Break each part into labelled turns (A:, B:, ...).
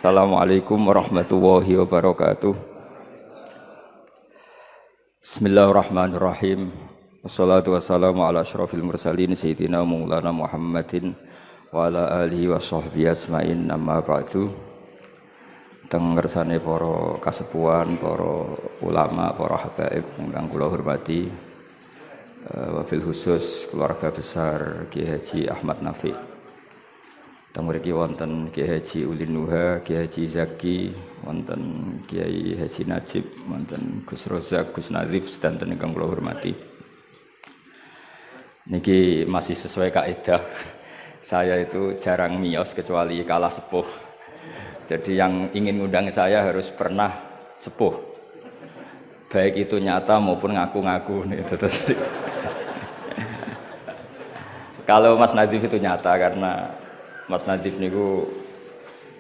A: Assalamualaikum warahmatullahi wabarakatuh. Bismillahirrahmanirrahim. Wassalatu wassalamu ala asyrafil mursalin sayyidina maulana Muhammadin wa ala alihi wa sahbihi asma'in, amma ba'du. Teng ngersane para kasepuhan, para ulama, para habaib ingkang kula hormati, wabil khusus keluarga besar Kiai Haji Ahmad Nafi'. Teng mriki wonten Kiai Haji Ulin Nuha, Kiai Haji Zaki, wonten Kiai Haji Najib, wonten Gus Rozak, Gus Nazif sedanten ingkang kula hormati. Niki masih sesuai kaidah. Saya itu jarang miyos kecuali kalah sepuh. Jadi yang ingin ngundang saya harus pernah sepuh. Baik itu nyata maupun ngaku-ngaku nih. Kalau Mas Nazif itu nyata karena Mas Nadif niku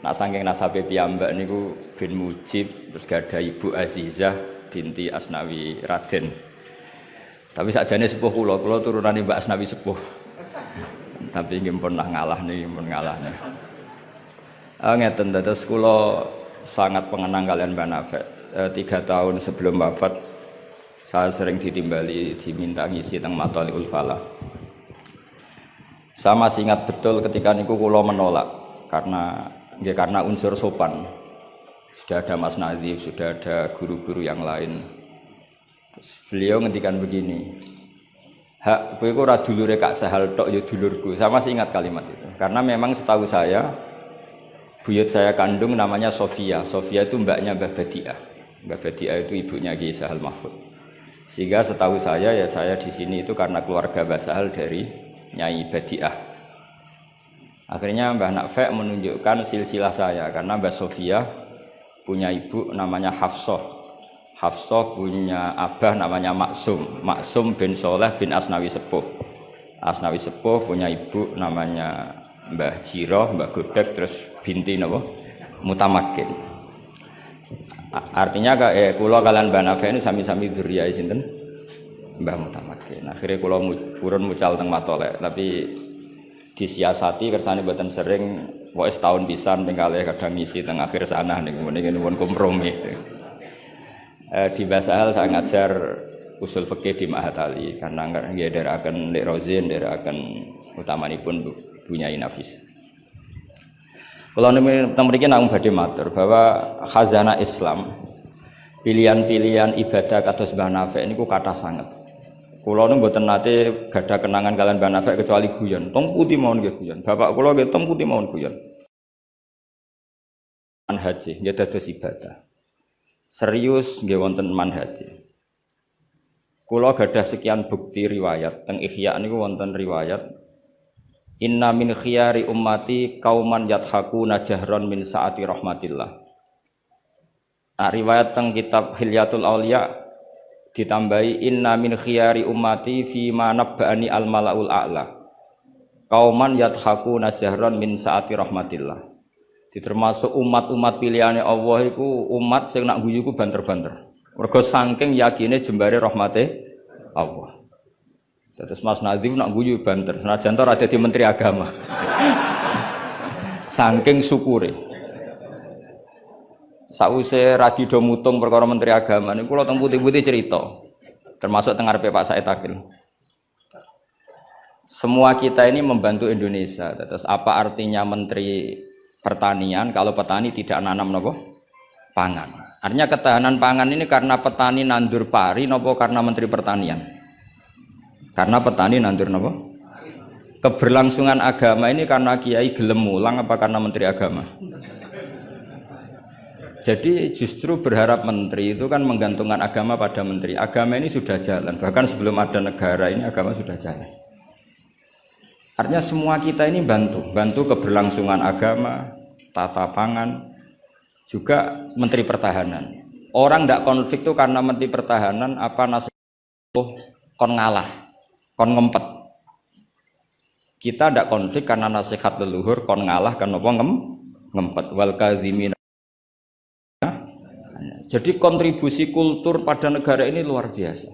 A: nak saking nasabe piyambak niku bin Mujib, terus gada Ibu Azizah binti Asnawi Raden. Tapi sakjane sepuh kula turunane Mbak Asnawi sepuh. Tapi nggih pernah ngalah niki, pun ngalah nih. Ngeten dados kula sangat pengenang kalian Mbak Nafek. 3 tahun sebelum wafat saya sering ditimbali diminta ngisi teng Mathalul Falah. Saya masih ingat betul ketika niku kula menolak karena unsur sopan. Sudah ada Mas Nazif, sudah ada guru-guru yang lain. Terus beliau ngendikan begini, "Hak, kowe iku ora dulure Kak Sahal tok ya dulurku." Saya masih ingat kalimat itu. Karena memang setahu saya buyut saya kandung namanya Sofia. Sofia itu mbaknya Mbah Badiah. Mbah Badiah itu ibunya Kiai Sahal Mahfud. Sehingga setahu saya ya saya di sini itu karena keluarga Mbah Sahal dari Nyai Badiah. Akhirnya Mbah Nafek menunjukkan silsilah saya karena Mbah Sofia punya ibu namanya Hafsah. Hafsah punya abah namanya Maksum. Maksum bin Soleh bin Asnawi Sepuh. Asnawi Sepuh punya ibu namanya Mbah Jiroh, Mbah Godek, terus binti napa? Mutamakin. Artinya kula kalian Mbah Nafek ini sami-sami dzurriyahe sinten? Mbah Mutamakin. Akhirnya kula purun mucal teng Matolek, tapi disiasati kersane mboten sering, pokoke setahun pisan ping kalih kadang ngisi teng akhir sana niku pun kompromi. Di Basahal saya ngajar usul fikih di Ma'had Ali karena nggih nderekaken Lek Rozin, nderekaken utamanipun Bunyai Nafis. Kula mriki namung badhe matur bahwa khazanah Islam, pilihan-pilihan ibadah kados Mbah Nafek niku kathah sanget. Kula nu mboten nate gadah kenangan kalian Mbah Nafek kecuali guyon. Tong putih mawon nggih guyon. Bapak kula nggih tong putih mawon guyon. Manhaj nggih dados ibadah. Serius nggih wonten manhaj. Kula gadah sekian bukti riwayat teng Ihya niku wonten riwayat inna min khiyari ummati kauman yathakuna jahron min saati rahmatillah. Riwayat teng kitab Hilyatul Auliya ditambahi inna min khiyari ummati fi ma nabba'ani al malaul a'la qauman yathakuna jahran min saati rahmatillah. Termasuk umat-umat pilihane Allah iku umat sing nak guyu ku banter-banter mergo saking yakine jembare rahmate Allah. Terus Mas Nazif nak guyu banter senajan ora dadi menteri agama. Saking syukure sause radido mutung perkara menteri agama niku kula teng putih-putih cerita termasuk teng ngarepe Pak Said Akil. Semua kita ini membantu Indonesia. Terus apa artinya menteri pertanian kalau petani tidak nanam napa? Pangan. Artinya ketahanan pangan ini karena petani nandur pari napa karena menteri pertanian? Karena petani nandur napa? Keberlangsungan agama ini karena kiai gelem mulang apa karena menteri agama? Jadi justru berharap menteri itu kan menggantungkan agama pada menteri. Agama ini sudah jalan, bahkan sebelum ada negara ini agama sudah jalan. Artinya semua kita ini bantu keberlangsungan agama, tata pangan, juga menteri pertahanan. Orang tidak konflik itu karena menteri pertahanan apa nasihat kon ngalah, kon ngempet. Kita tidak konflik karena nasihat leluhur kon ngalah kan apa ngempet. Wal kadzimin. Jadi kontribusi kultur pada negara ini luar biasa.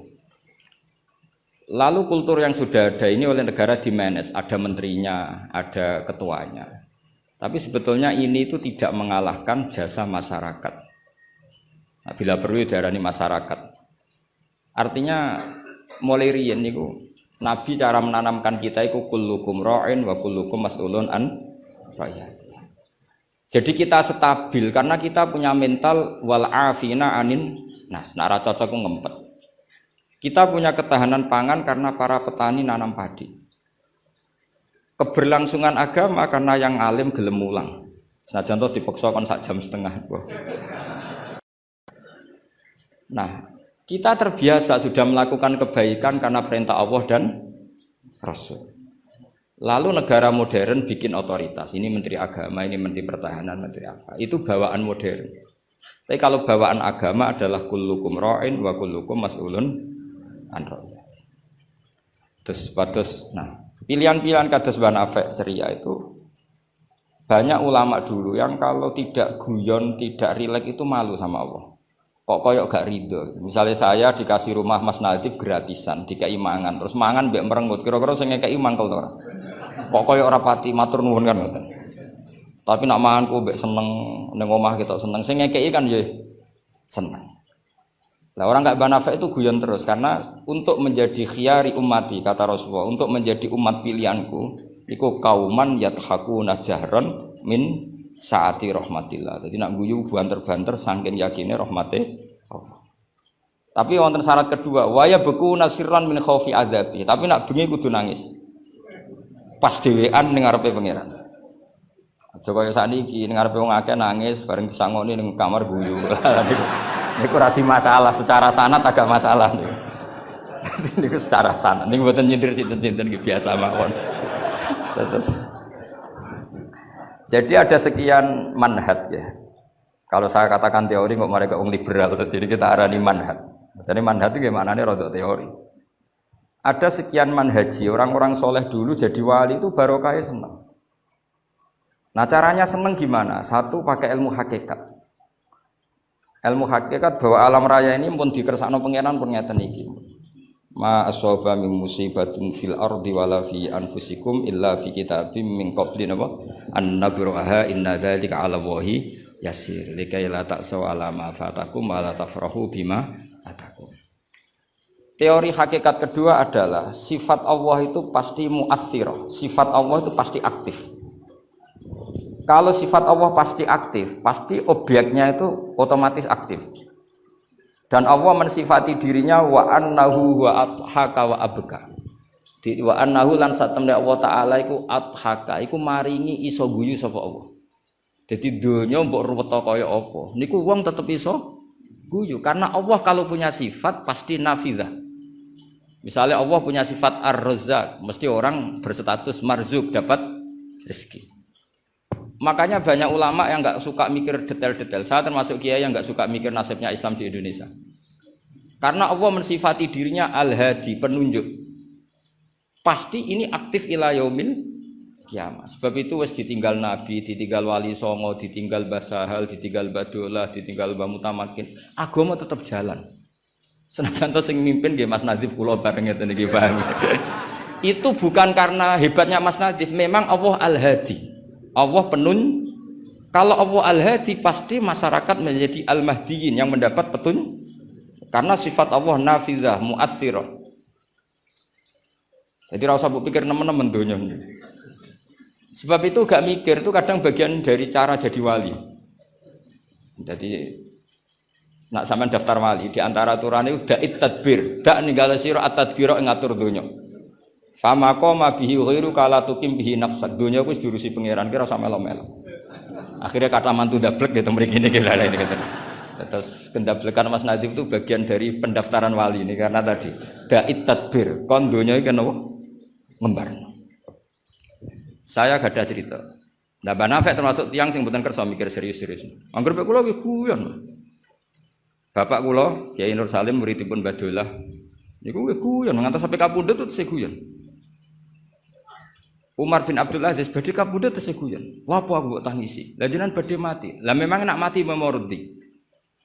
A: Lalu kultur yang sudah ada ini oleh negara dimanage, ada menterinya, ada ketuanya. Tapi sebetulnya ini itu tidak mengalahkan jasa masyarakat. Nah, bila perlu diarani masyarakat. Artinya mulai riyen niku Nabi cara menanamkan kita iku kullukum ra'in wa kullukum mas'ulun an ra'iyati. Jadi kita stabil karena kita punya mental wal afina anin nas. Nah, ra cocok ngempet. Kita punya ketahanan pangan karena para petani nanam padi. Keberlangsungan agama karena yang alim gelem mulang. Senajan to dipaksa kon sak jam setengah. Nah, kita terbiasa sudah melakukan kebaikan karena perintah Allah dan Rasul. Lalu negara modern bikin otoritas. Ini menteri agama, ini menteri pertahanan, menteri apa. Itu bawaan modern. Tapi kalau bawaan agama adalah kullukum ra'in wa kullukum mas'ulun an ra'iyati. Terus nah, pilihan-pilihan kados Mbah Nafek ceria itu banyak ulama dulu yang kalau tidak guyon, tidak rileks itu malu sama Allah. Kok koyok gak ridho. Misalnya saya dikasih rumah Mas Nadif gratisan, dikai mangan, terus mangan mbek merengut. Kira-kira sing ngekeki mangkel to ora? Kok koyok ora pati matur nuwun kan ngoten. Tapi nak manganku mbek seneng ning omah kita seneng, sing ngekeki kan ya seneng. Lah orang gak banafek itu guyon terus karena untuk menjadi khiyari ummati kata Rasulullah, untuk menjadi umat pilihanku iku kauman yathakuna jahron min saati rahmatillah. Jadi nak guyu banter-banter saking yakine rahmate Allah. Tapi wonten syarat kedua, waya beku nasirran min khaufi adzabi. Tapi nak bengi kudu nangis. Pas dhewean ning ngarepe pangeran. Aja kaya sakniki ning ngarepe wong akeh nangis bareng disangoni ning kamar guyu. Niku ora di masalah, secara sanad agak masalah niku. Niku secara sanad. Niku mboten nyindir sinten-sinten biasa mawon. Terus jadi ada sekian manhaj ya. Kalau saya katakan teori kok mereka wong liberal, jadi kita arani manhaj. Jadi manhaj itu gimana nih rodok teori. Ada sekian manhaji, orang-orang soleh dulu jadi wali itu barokahnya senang. Nah caranya senang gimana? Satu pakai ilmu hakikat. Ilmu hakikat bahwa alam raya ini pun dikersakno pangeran pun ngeten iki. Ma asaba min musibatin fil ardi wala fi anfusikum illa fi kitabim min qabli an nabraha inna dzalika 'ala Allahi yasir likai la ta'saw 'ala ma fatakum wa la tafrahu bima atakum. Teori hakikat kedua adalah sifat Allah itu pasti mu'athirah, sifat Allah itu pasti aktif. Kalau sifat Allah pasti aktif, pasti objeknya itu otomatis aktif. Dan Allah mensifati dirinya wa annahu wa adhaka wa abka. Wa annahu lan satemne Allah taala iku adhaka, iku maringi iso guyu sapa Allah. Jadi donya mbok ruwet kaya apa, niku wong tetep iso guyu karena Allah kalau punya sifat pasti nafidzah. Misalnya Allah punya sifat ar-razzaq, mesti orang berstatus marzuk dapat rezeki. Makanya banyak ulama yang nggak suka mikir detail-detail. Saya termasuk kiai yang nggak suka mikir nasibnya Islam di Indonesia. Karena Allah mensifati dirinya al-hadi, penunjuk. Pasti ini aktif ila yaumil kiamat. Sebab itu wis ditinggal Nabi, ditinggal Wali Songo, ditinggal Mbah Sahal, ditinggal Mbah Dolah, ditinggal Mbah Mutamakin. Agama tetap jalan. Senajan to sing mimpin nggih Mas Nadif kula bareng ngeten iki paham. Itu bukan karena hebatnya Mas Nadif, memang Allah al-hadi. Allah kalau Allah al-hadi pasti masyarakat menjadi al-mahdiyin yang mendapat petunjuk karena sifat Allah nafidzah mu'athirah. Jadi ora usah pikir nemen-nemen donya. Sebab itu gak mikir itu kadang bagian dari cara jadi wali. Jadi nak sampean daftar wali di antara aturan itu da'it tadbir, dak ninggale sira at-tadbira ngatur donya. Fama qoma bihi ghairu kala tukim bihi nafsak. Dunya wis diurusi pangeran kira sak melo-melo. Akhirnya kata mantu dablek gitu mriki niki lha ini terus. Terus kendablekan Mas Nadif itu bagian dari pendaftaran wali ini karena tadi da'it tadbir. Kon dunya iki kenapa? Ngembarno. Saya gak ada cerita. Nah, Mbah Nafek termasuk tiyang sing mboten kersa mikir serius-serius. Angger pek kula iki guyon. Bapak kula Kiai Nur Salim muridipun Mbah Dolah. Niku guyon ngantos sampai kapundhut itu tesih guyon. Umar bin Abdul Aziz badhe kapundhut tesih guyon. Wah apa aku mbok tangisi? Lah jenengan badhe mati. Lah memang nak mati memordi.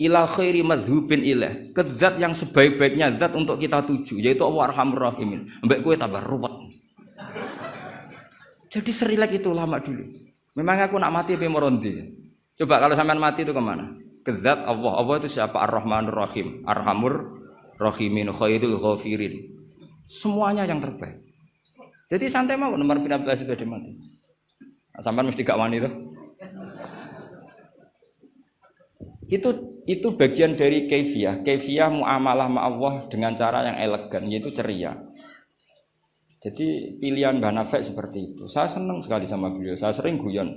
A: Ila khairi madhubin ilah. Ke zat yang sebaik-baiknya zat untuk kita tuju yaitu Allah Arhamur Rahimin. Mbek kowe tambah ruwet. Jadi serilek itu ulama dulu. Memang aku nak mati apa merondi? Coba kalau sampean mati itu kemana? Ke zat Allah. Allah itu siapa? Ar-Rahmanur Rahim, Arhamur Rahimin, Khairul Ghafirin. Semuanya yang terbaik. Jadi santai mau nomor bin Abdullah sudah mati. Sampean mesti gak wani itu bagian dari kaifiyah muamalah ma Allah dengan cara yang elegan, yaitu ceria. Jadi pilihan Mbah Nafek seperti itu. Saya senang sekali sama beliau. Saya sering guyon,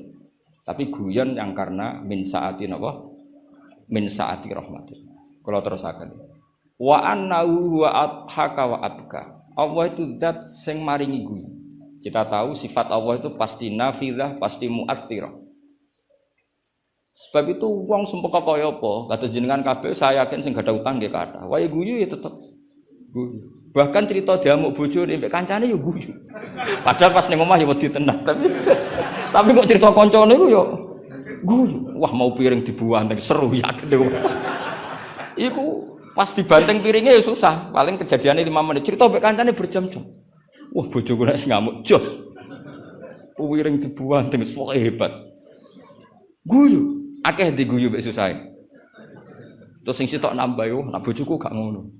A: tapi guyon yang karena min saati apa? Min saati rahmatin. Kalau terus akan. Wa annahu wa adhaka wa abka. Allah itu zat sing maringi guyu. Kita tahu sifat Allah itu pasti nafidzah, pasti mu'athirah. Sebab itu wong sumpah kaya apa, kata jenengan kabeh saya yakin sing gak ada utang nggih kathah. Wae guyu ya tetep guyu. Bahkan cerita diamuk bojone mbek kancane ya guyu. Padahal pas ning omah ya wedi tenan, tapi kok cerita kancane iku ya guyu. Wah mau piring dibuang seru yakin iku. Iku pas dibanteng piringnya ya susah. Paling kejadiannya 5 menit. Cerita mbek kancane berjam-jam. Wah bojoku nek ngamuk jos. Piring dibuang pokoke hebat. Guyu. Akeh diguyu mbek susah. Terus sing sitok nambah yo, nak bojoku gak ngono.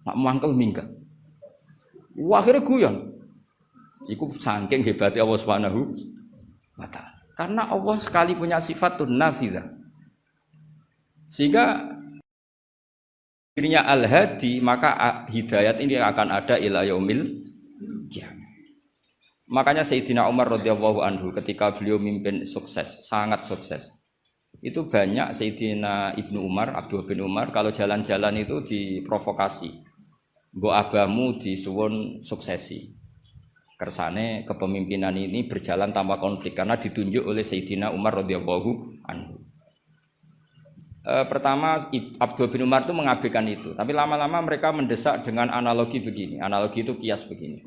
A: Nak mangkel minggat. Wah akhirnya guyon. Iku saking hebatnya Allah Subhanahu wa ta'ala. Karena Allah sekali punya sifat nafidzah. Sehingga dirinya al-hadi, maka hidayat ini akan ada ila yaumil qiyamah. Makanya Sayyidina Umar radhiyallahu anhu ketika beliau mimpin sukses, sangat sukses. Itu banyak Sayyidina Ibnu Umar, Abdul bin Umar kalau jalan-jalan itu diprovokasi. Mbok abamu disuwun suksesi. Kersane kepemimpinan ini berjalan tanpa konflik karena ditunjuk oleh Sayyidina Umar radhiyallahu anhu. Pertama Abdul bin Umar itu mengabaikan itu, tapi lama-lama mereka mendesak dengan analogi begini. Analogi itu kias begini.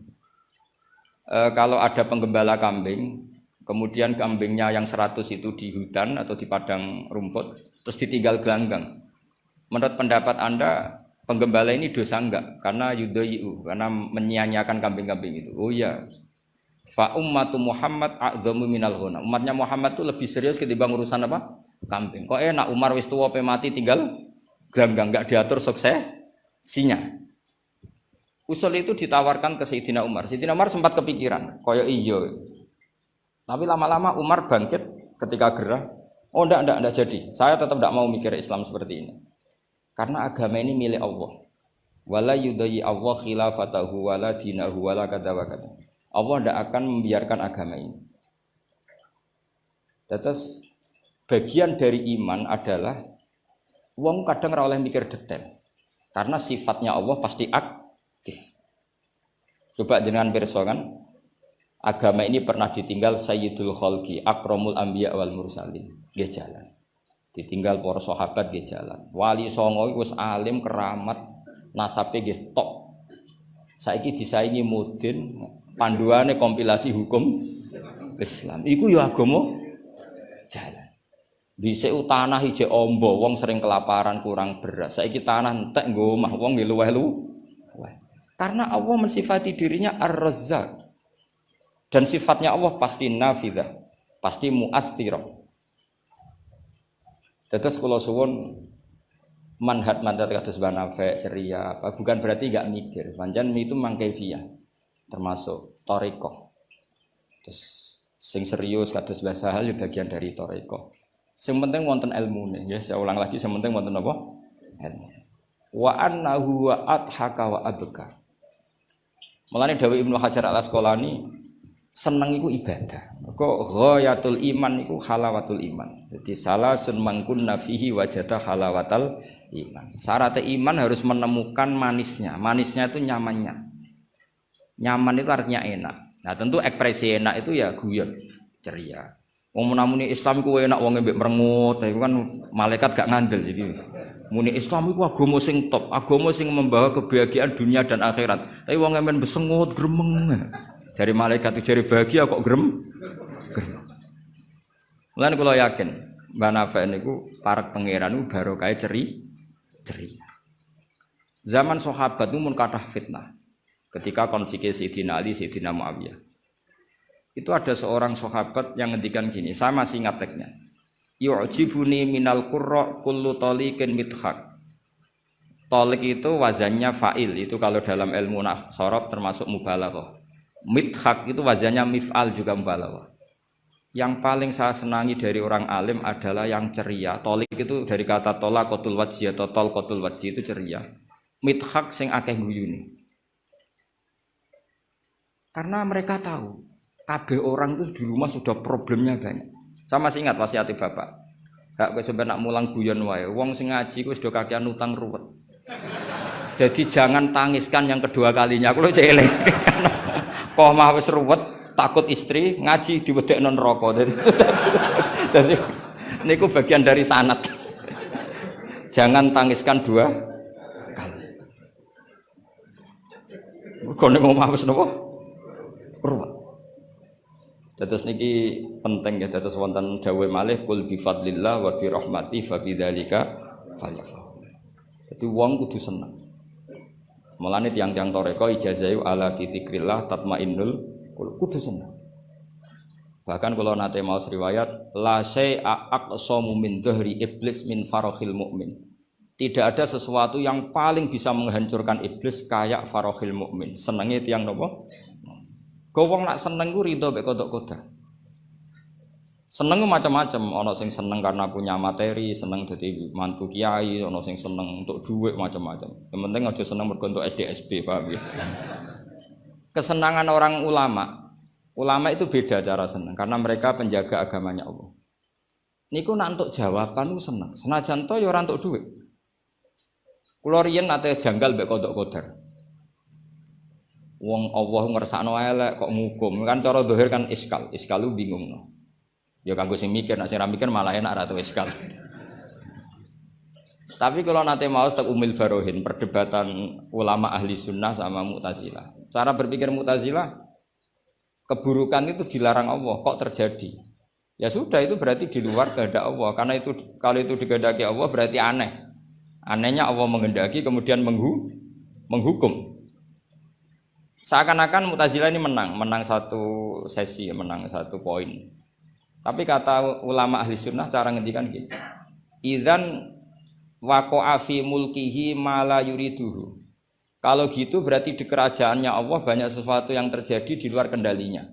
A: Kalau ada penggembala kambing, kemudian kambingnya yang 100 itu di hutan atau di padang rumput, terus ditinggal gelanggang. Menurut pendapat Anda, penggembala ini dosa enggak? Karena yudhayu, karena menyia-nyiakan kambing-kambing itu. Oh iya. Fa ummatu Muhammad a'dhamu minal ghunam. Umatnya Muhammad itu lebih serius ketimbang urusan apa? Kambing. Kok enak Umar wis tuwa pe mati tinggal gelanggang, enggak diatur suksesinya. Usul itu ditawarkan ke Sayyidina Umar. Sayyidina Umar sempat kepikiran, koyo iya. Tapi lama-lama Umar bangkit ketika gerah. Oh enggak jadi. Saya tetap enggak mau mikir Islam seperti ini. Karena agama ini milik Allah. Wala yudayyi Allah khilafatahu wala dinahu wala kada wa kada. Allah tidak akan membiarkan agama ini. Terus bagian dari iman adalah wong kadang ora oleh mikir detail. Karena sifatnya Allah pasti aktif. Coba jenengan pirsa kan, agama ini pernah ditinggal Sayyidul Khalqi, Akramul Anbiya wal Mursalin, nggih jalan. Ditinggal para sahabat nggih jalan. Wali songo iku wis alim keramat, nasabe nggih top. Saiki disaingi mudin, panduane kompilasi hukum Islam. Iku ya agama jalan. Dhisik tanah ijek ombo, wong sering kelaparan kurang beras. Saiki tanah entek nggo omah, wong nggih luweh-luweh. Karena Allah mensifati dirinya Ar-Razzaq. Dan sifatnya Allah pasti nafidzah, pasti mu'athirah. Terus kalau suwun manhat kados Mbah Nafek ceria, bukan berarti enggak mikir. Pancen itu mangkaifiyah, termasuk thariqah. Terus sing serius kados Mbah Sahal ya bagian dari thariqah. Sing penting wonten ilmune, ya saya ulang lagi, sing penting wonten apa? Ilmu. Wa annahu wa adhaka wa abka. Mulane dawuh Ibnu Hajar Al-Asqalani seneng iku ibadah. Kok ghayatul iman iku halawatul iman. Jadi salasun mangkunna fihi wajada halawatal iman. Syarat iman harus menemukan manisnya. Manisnya itu nyamannya. Nyaman itu artinya enak. Nah, tentu ekspresi enak itu ya guyon, ceria. Wong muni Islam iku enak wong mbek merengut, itu kan malaikat gak ngandel jadi. Muni Islam iku agama sing top, agama sing membawa kebahagiaan dunia dan akhirat. Tapi wong men besengut gremeng. Jari malaikat itu jari bahagia kok gremeng. Mulane kula yakin Mbah Nafek niku parek pangeran niku barokah ceria. Zaman sahabat itu mun kathah fitnah. Ketika konflik Sayyidina Ali, Sayyidina Muawiyah. Itu ada seorang sahabat yang ngendikan gini, saya masih ingat teksnya. Yu'jibuni minal qurra kullu taliqin mithaq. Talik itu wazannya fa'il, itu kalau dalam ilmu sorof termasuk mubalaghah. Mithaq itu wazannya mif'al juga mubalaghah. Yang paling saya senangi dari orang alim adalah yang ceria. Talik itu dari kata tolaqatul wajhi atau tolqatul wajhi itu ceria. Mithaq sing akeh guyune. Karena mereka tahu kabeh orang itu di rumah sudah problemnya banyak. Saya masih ingat wasiat bapak. Gak kowe sampe nak mulang guyon wae. Wong sing ngaji kuwi sudah kakean utang ruwet. Jadi jangan tangiskan yang kedua kalinya. Aku lho celeng. Kok mah wis ruwet, takut istri ngaji diwedekno neraka. Jadi niku bagian dari sanad. Jangan tangiskan dua kali. Kok nek omah wis napa? Ruwet. Dados niki penting ya, dados wonten dawuh malih kul bi fadlillah wa bi rahmati fa bidzalika falyafrah. Jadi wong kudu seneng. Mulane tiyang-tiyang toreko ijazahi ala bi dzikrillah tatmainnul kudu seneng. Bahkan kalau nate mau riwayat la syai'a aqsamu min dhahri iblis min farakhil mukmin. Tidak ada sesuatu yang paling bisa menghancurkan iblis kayak farakhil mukmin. Senenge tiyang napa? Wong nak seneng ku ridho mek kodok qadar. Seneng macam-macam, ana sing seneng karena punya materi, seneng dadi mantu kiai, ana sing seneng untuk duit macam-macam. Yang penting aja seneng mergo untuk SDSB, paham ya. Kesenangan orang ulama itu beda cara seneng karena mereka penjaga agamanya Allah. Niku nak entuk jawaban ku seneng, senajan to ya ora entuk duit. Kula riyen nate janggal mek kodok qadar. Wong Allah ngersakno elek kok ngukum kan cara zahir kan iskal lu bingung no. Ya kanggo sing mikir, nek sing ra mikir malah enak ra tau iskal. Tapi kalau nate mau tak umil barohin perdebatan ulama ahli sunnah sama Mu'tazilah. Cara berpikir Mu'tazilah keburukan itu dilarang Allah, kok terjadi? Ya sudah itu berarti di luar kehendak Allah. Karena itu kalau itu dikehendaki Allah berarti aneh. Anehnya Allah menghendaki kemudian menghukum. Seakan-akan Mu'tazilah ini menang satu sesi, menang satu poin. Tapi kata ulama ahli sunnah cara ngendikan gini, idzan waqa'a fi mulkihi ma la yuriduhu. Kalau gitu berarti di kerajaannya Allah banyak sesuatu yang terjadi di luar kendalinya.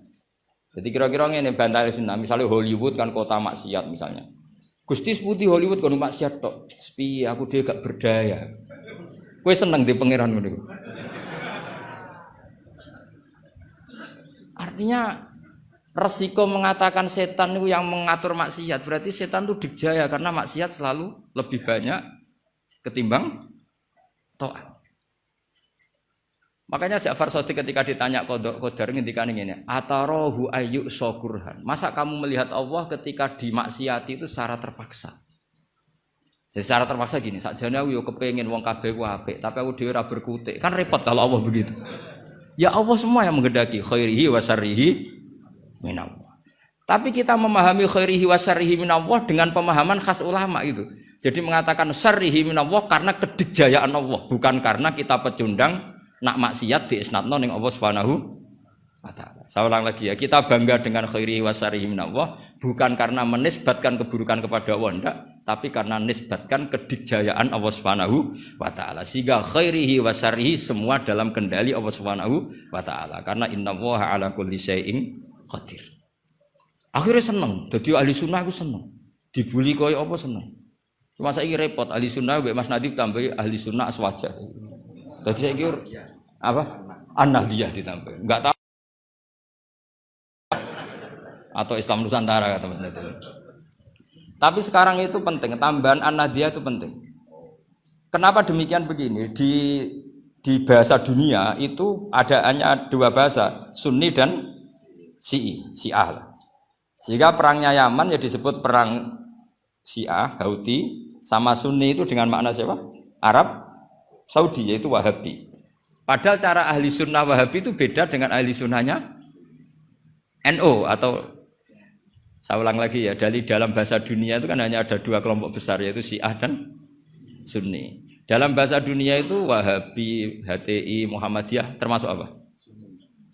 A: Jadi kira-kira ngene bantah ahli sunnah, misalnya Hollywood kan kota maksiat misalnya. Gusti putih Hollywood kan maksiat tok. Sepi aku dia gak berdaya. Kowe seneng di pangeran ngono. Artinya resiko mengatakan setan itu yang mengatur maksiat berarti setan itu dikjaya karena maksiat selalu lebih banyak ketimbang taat. Makanya Ja'far Shadiq ketika ditanya qadar ngendikane ngene, atarahu ayyuk sakurhan. Masa kamu melihat Allah ketika dimaksiati itu secara terpaksa? Jadi secara terpaksa gini, sakjane aku yo kepengin wong kabeh ku apik, tapi aku dhewe ora berkutik. Kan repot kalau Allah begitu. Ya Allah semua yang menghendaki khairihi wa syarrihi minallah. Tapi kita memahami khairihi wa syarrihi minallah dengan pemahaman khas ulama itu. Jadi mengatakan syarrihi minallah karena kedikjayaan Allah, bukan karena kita pecundang nak maksiat diisnadno ning Allah Subhanahu wa taala. Saya ulang lagi ya, kita bangga dengan khairihi wa syarrihi minallah bukan karena menisbatkan keburukan kepada Allah enggak, tapi karena nisbatkan kedikjayaan Allah Subhanahu wa taala. Sehingga khairihi wa syarrihi semua dalam kendali Allah Subhanahu wa taala. Karena innallaha ala kulli syai'in qadir. Akhirnya seneng, jadi ahli sunnah aku seneng. Dibuli koyo apa seneng. Cuma saiki repot ahli sunnah mbek Mas Nadib tambah ahli sunnah aswaja. Jadi saiki apa? An-Nahdiyah ditambah. Enggak tahu atau Islam Nusantara kata Mas Nadib. Tapi sekarang itu penting, tambahan An-Nahdiyah itu penting. Kenapa demikian begini? Di bahasa dunia itu hanya dua bahasa, Sunni dan Syiah lah. Sehingga perangnya Yaman ya disebut perang Syiah, Houthi, sama Sunni itu dengan makna siapa? Arab Saudi, yaitu Wahabi. Padahal cara ahli sunnah Wahabi itu beda dengan ahli sunnahnya NU atau saya ulang lagi ya, dari dalam bahasa dunia itu kan hanya ada dua kelompok besar yaitu Syiah dan Sunni. Dalam bahasa dunia itu Wahabi, HTI, Muhammadiyah termasuk apa?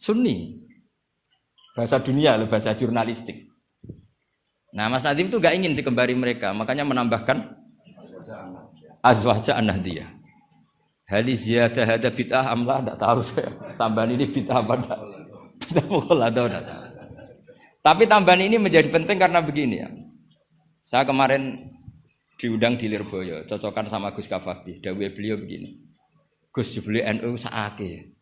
A: Sunni. Bahasa dunia loh, bahasa jurnalistik. Nah, Mas Nadhim itu nggak ingin dikembari mereka, makanya menambahkan azwaja an-nahdiyah. Hal ziyadah hada bid'ah amlah enggak tahu saya. Tambahan ini bid'ah apa enggak? Bid'ah mukhalladah enggak tahu. Tapi tambahan ini menjadi penting karena begini ya. Saya kemarin diundang di Lirboyo, cocokan sama Gus Kafadi. Dawuh beliau begini. Gus jebule NU sakake.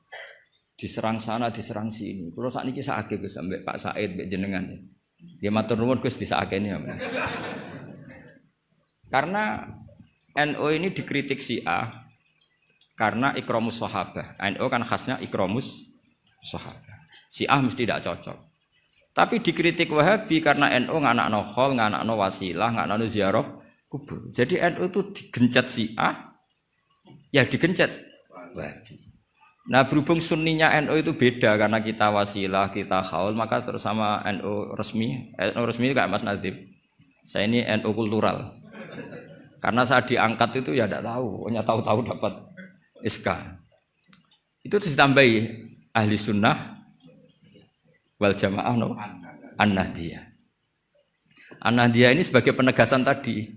A: Diserang sana, diserang sini. Kulo sakniki sakake Gus sampai Pak Said mbek jenengan. Dia matur nuwun Gus disakene ya. Karena NU ini dikritik Syiah karena ikramus sahabah. NU kan khasnya ikramus sahabah. Syiah mesti tidak cocok. Tapi dikritik Wahabi karena NU nganakno khol, nganakno wasilah, nganakno ziarah kubur. Jadi NU itu digencet Syiah, ya digencet Wahabi. Nah berhubung sunninya NU itu beda karena kita wasilah, kita khaul, maka terus sama NU resmi itu kayak Mas Nadhim. Saya ini NU kultural. Karena saya diangkat itu ya tidak tahu, hanya tahu-tahu dapat SK. Itu ditambahi ahli sunnah wal jamaah no? An-Nahdiyah. An-Nahdiyah ini sebagai penegasan tadi.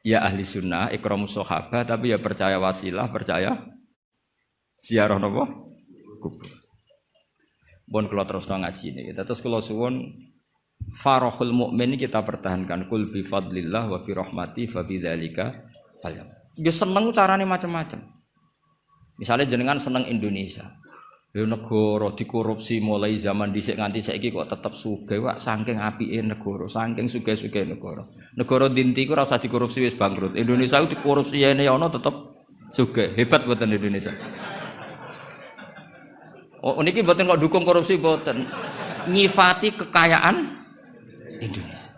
A: Ya ahli sunnah, ikramus sahabah, tapi ya percaya wasilah, percaya ziarah napa? Kubur. Bon kula terusno ngaji niki. Terus kula suwun farahul mukmin kita pertahankan kul bi fadlillah wa bi rahmati fa bidzalika falyam. Ya seneng carane macam-macam. Misalnya jenengan seneng Indonesia. Ya negara dikorupsi mulai zaman dhisik nganti saiki kok tetep sugih wak saking apike negara, saking sugih-sugih negara. Negara dinti ku ora usah dikorupsi wis bangkrut. Indonesia ku dikorupsi ene ana tetep sugih. Hebat mboten Indonesia. Oh niki mboten kok dukung korupsi mboten. Nyifati kekayaan Indonesia.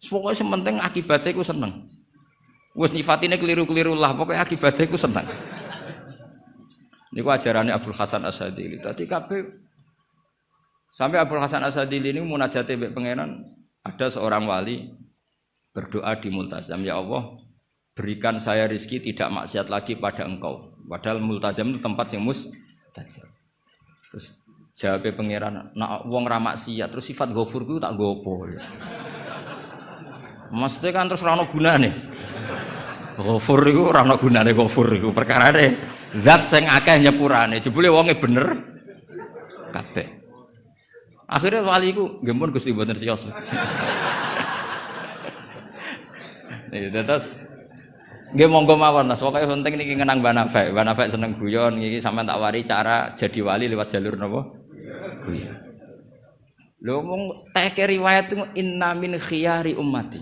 A: Pokoke sementing akibatnya ku seneng. Wis nyifatine keliru-keliru lah, pokoke akibatnya ku seneng. Niku ajarannya Abdul Hasan As-Sadili. Tadi kabeh sampai Abdul Hasan As-Sadili ini munajate mbek pangeran, ada seorang wali berdoa di multazam, ya Allah, berikan saya rezeki tidak maksiat lagi pada Engkau. Padahal multazam itu tempat yang mustajab. Terus jawabnya pangeran, nak wong ra maksiat, terus sifat ghafur ku tak gopo. Maksudnya kan terus ora ono gunane. Ghafur iku ora ono gunane ghafur iku perkarane zat sing akeh nyepurane. Jebule wonge bener kabeh. Akhirnya wali iku nggih mun Gusti mboten siyos. Nek terus nggih monggo mawon Mas, pokoke penting niki ngenang Mbah Nafek. Mbah Nafek seneng guyon iki sampean tak wari cara jadi wali lewat jalur napa? Guyon. Lho mung teke riwayat itu inna min khiyari ummati.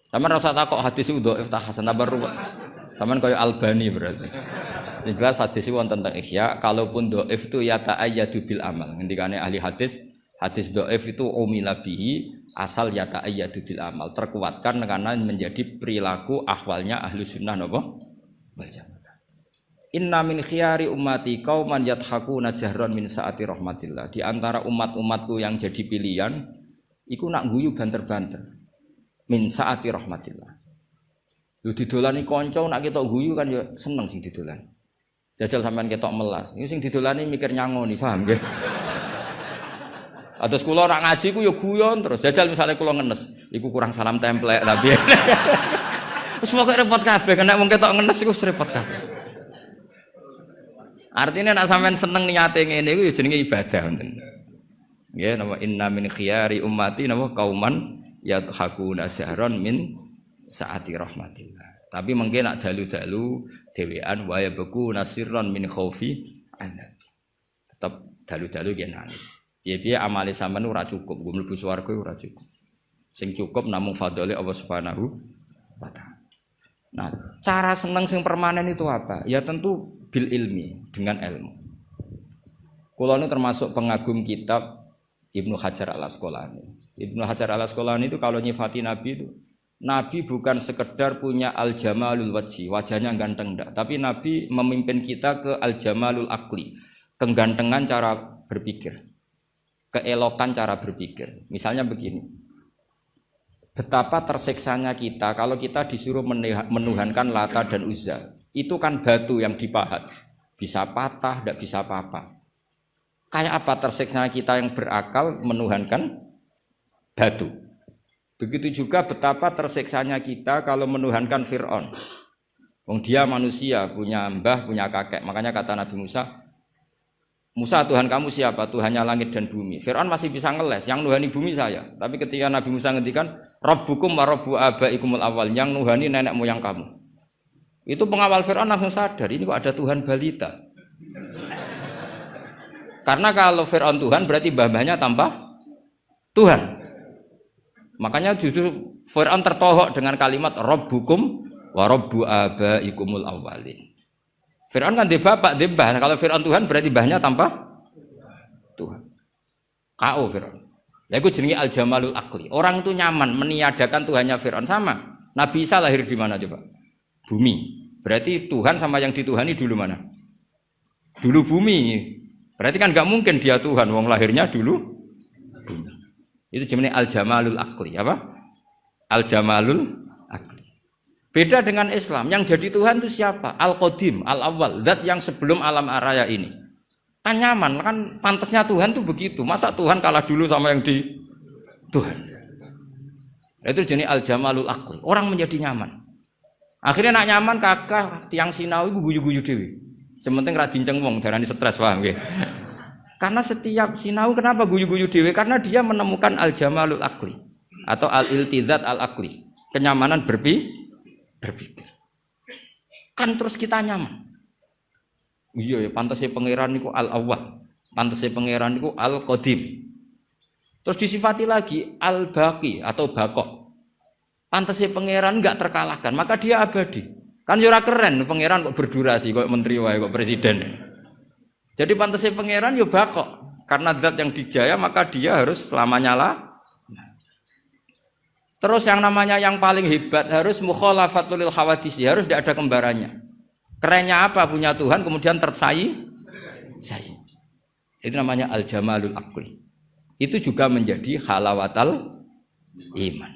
A: Sampeyan rasa takok hadis itu dhaif ta hasan tabar. Sampeyan kaya Albani berarti. Sing jelas hadis itu wonten tentang ihya, kalaupun dhaif itu ya ta'ayyadu bil amal. Ngendikane ahli hadis, hadis dhaif itu umila bihi asal ya ta'ayyadu bil amal, terkuatkan karena menjadi perilaku ahwalnya ahli sunnah napa? Wal jamaah. Inna min khiyari ummati qauman yadhakuna jahran min saati rahmatillah. Di antara umat-umatku yang jadi pilihan iku nak guyu banter-banter. Min saati rahmatillah. Lu didolani kanca nak ketok guyu kan ya seneng sing didolani. Jajal sampean ketok melas. Iku sing didolani mikir nyangoni, paham nggih? Atus kula nak ngaji ku ya guyon terus. Jajal misalnya kula ngenes, iku kurang salam templek tapi. Wis pokoke repot kabeh, nek wong ketok ngenes iku repot kabeh. Artinya nak sampean seneng niate ngene iku ya jenenge ibadah ngoten. Nggih, napa inna min khiyari ummati napa kauman yadhakuna jahran min saati rahmatillah. Tapi mungkin nak dalu-dalu dhewean wa yabku nasirron min khaufi azab. Tetep dalu-dalu nggih nangis. Piye-piye amale sampean ora cukup, nggo mlebu swarga ora cukup. Sing cukup namung fadhole Allah Subhanahu wa taala. Nah, cara seneng sing permanen itu apa? Ya tentu bil ilmi, dengan ilmu. Kula ini termasuk pengagum kitab Ibnu Hajar Al-Asqalani. Ibnu Hajar Al-Asqalani itu kalau nyifati Nabi itu, Nabi bukan sekedar punya al-jamalul wajhi, wajahnya ganteng enggak, tapi Nabi memimpin kita ke al-jamalul akli, kegantengan cara berpikir, keelokan cara berpikir. Misalnya begini, betapa tersiksanya kita kalau kita disuruh menuhankan Lata dan Uzza. Itu kan batu yang dipahat, bisa patah, tidak bisa apa-apa. Kayak apa tersiksa kita yang berakal menuhankan batu. Begitu juga betapa tersiksanya kita kalau menuhankan Fir'aun. Wong dia manusia, punya mbah, punya kakek. Makanya kata Nabi Musa, Musa Tuhan kamu siapa? Tuhannya langit dan bumi. Fir'aun masih bisa ngeles, yang nuhani bumi saya. Tapi ketika Nabi Musa ngendikan, Rabbukum wa Rabbu abaikumul awal, yang nuhani nenek moyang kamu. Itu pengawal Fir'aun langsung sadar, ini kok ada Tuhan balita. Karena kalau Fir'aun Tuhan berarti mbah-mbahnya tambah Tuhan. Makanya justru Fir'aun tertohok dengan kalimat Rabbukum wa Rabbu abaikumul awwalin. Fir'aun kan dia bapak, dia mbah. Nah, kalau Fir'aun Tuhan berarti mbahnya tambah Tuhan. KO Fir'aun. Ya itu jenenge al-jamalul akli. Orang itu nyaman meniadakan Tuhannya Fir'aun sama. Nabi Isa lahir di mana coba? Bumi. Berarti Tuhan sama yang dituhani dulu mana? Dulu bumi. Berarti kan nggak mungkin dia Tuhan, wong lahirnya dulu bumi. Itu jenis al-jamalul akli, apa? Al-jamalul akli. Beda dengan Islam, yang jadi Tuhan itu siapa? Al-Qadim, Al-Awwal, zat yang sebelum alam raya ini. Kan nyaman, kan pantasnya Tuhan itu begitu. Masa Tuhan kalah dulu sama yang di Tuhan? Itu jenis al-jamalul akli. Orang menjadi nyaman. Akhirnya nak nyaman kakak tiang sinau itu guyu-guyu dewi. Sementing ra dinceng wong darani stres paham nggih. Karena setiap sinau kenapa guyu-guyu dhewe? Karena dia menemukan al-jamalul akli atau al-iltizat al-akli, kenyamanan berpikir. Kan terus kita nyaman. Iya ya, pantasnya pangeran niku al-awwal, pantasnya pangeran niku al-qadim. Terus disifati lagi al-baqi atau baqo. Pantasnya pangeran enggak terkalahkan, maka dia abadi. Kan ora keren pangeran kok berdurasi kok menteri wae kok presiden. Jadi pantasnya pangeran yo bakok. Karena zat yang dijaya maka dia harus selamanya lah. Terus yang namanya yang paling hebat harus mukhalafatul lil hawadis, harus tidak ada kembarannya. Kerennya apa punya Tuhan kemudian tersaing. Itu namanya al-jamalul aqli. Itu juga menjadi halawatal iman.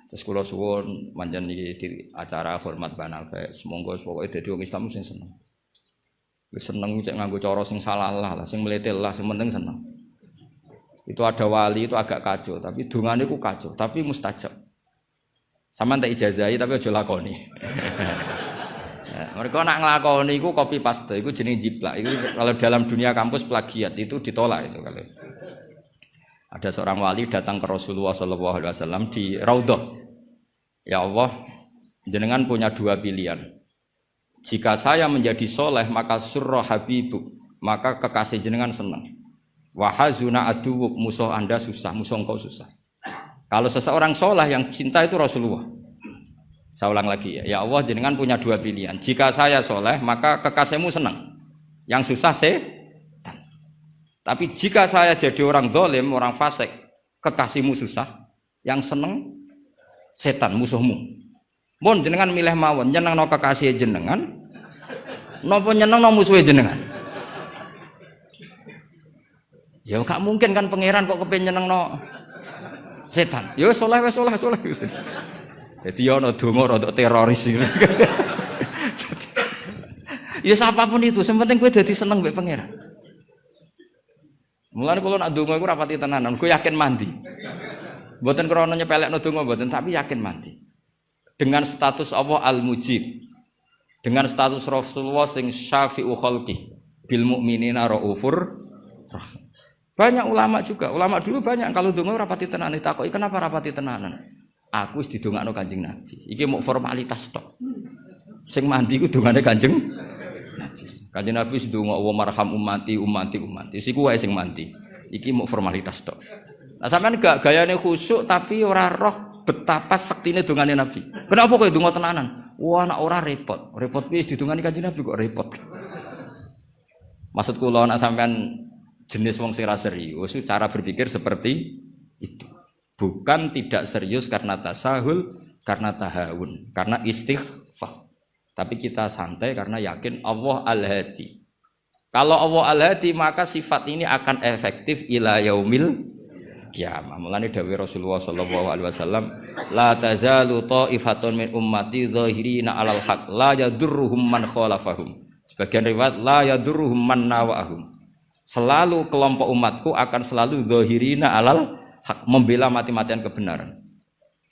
A: Terus kula suwun manjen di acara hormat banal semoga pokoke dadi wong Islam sing seneng. Wis seneng cek nganggo cara sing salah lah, sing meletel lah, sing penting seneng. Itu ada wali itu agak kacau, tapi dungane ku kacau, tapi mustajab. Sampeyan tak ijazahi tapi aja lakoni. Mereka nak nglakoni iku copy paste, iku jenenge jiplak. Iku kalau dalam dunia kampus plagiat itu ditolak itu kalau. Ada seorang wali datang ke Rasulullah SAW di Raudhah. Ya Allah, jenengan punya dua pilihan. Jika saya menjadi soleh maka surra habibuk, maka kekasih jenengan senang. Wahazuna aduwuk, musuh anda susah, musuh engkau susah. Kalau seseorang soleh yang cinta itu Rasulullah. Saya ulang lagi ya. Ya Allah, jenengan punya dua pilihan. Jika saya soleh maka kekasihmu senang. Yang susah setan. Tapi jika saya jadi orang zalim, orang fasik, kekasihmu susah. Yang senang setan musuhmu. Mun jenengan milih mawon nyenengno kekasih jenengan napa nyenengno musuhe jenengan? Ya gak mungkin kan pangeran kok kepen nyenengno setan. Ya soleh wis soleh. Jadi ya ana donga rada teroris. Ya siapapun itu, yang penting kowe dadi seneng mbek pangeran. Mulane kula nak donga iku rapati tenanan, kowe yakin mandi. Mboten krana nyepelekno donga mboten, tapi yakin mandi. Dengan status Allah Al-Mujib. Dengan status Rasulullah sing syafi'u khalqi bil mukminina raufur rahim. Banyak ulama juga, ulama dulu banyak kalau donga rapati tenanan ditakoki kenapa rapati tenanan? Aku wis didongakno Kanjeng Nabi. Iki mau formalitas tok. Sing mandi ku dongane Kanjeng Nabi. Kanjeng Nabi wis ndonga wa marham ummati. Siku wae sing mandi. Iki mau formalitas tok. Nah sampean gak gayane khusyuk tapi ora roh betapa sektine dongane Nabi. Kenapa kok donga tenanan? Wah nek ora repot. Repot piye didongani Kanjeng Nabi kok repot. Maksud kula nek sampean jenis wong sing ra serius, cara berpikir seperti itu. Bukan tidak serius karena tasahul, karena tahawun, karena istighfar. Tapi kita santai karena yakin Allah Al-Hadi. Kalau Allah Al-Hadi maka sifat ini akan efektif ila yaumil qiyamah. Mulane dawuh Rasulullah sallallahu alaihi wasallam, la tazalu ta'ifatun min ummati zahirina 'alal haq la yadurruhum man khalafahum. Sebagian riwayat la yadurruhum man nawahum. Selalu kelompok umatku akan selalu zahirina alal hak, membela mati-matian kebenaran.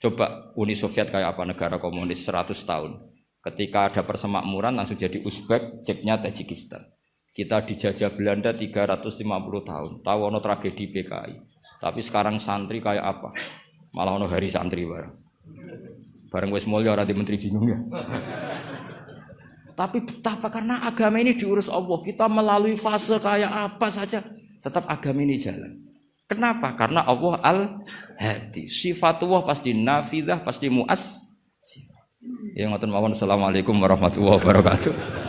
A: Coba Uni Soviet kayak apa, negara komunis 100 tahun. Ketika ada persemakmuran langsung jadi Uzbek, ceknya Tajikistan. Kita dijajah Belanda 350 tahun. Tahu ono tragedi PKI. Tapi sekarang santri kayak apa? Malah ono hari santri bareng. Bareng wis mulya ora di menteri bingung ya. Tapi betapa karena agama ini diurus Allah, kita melalui fase kayak apa saja tetap agama ini jalan. Kenapa? Karena Allah Al-Hadi. Sifatullah pasti nafidah, pasti muas. Ya ngoten mawon. Assalamualaikum warahmatullahi wabarakatuh.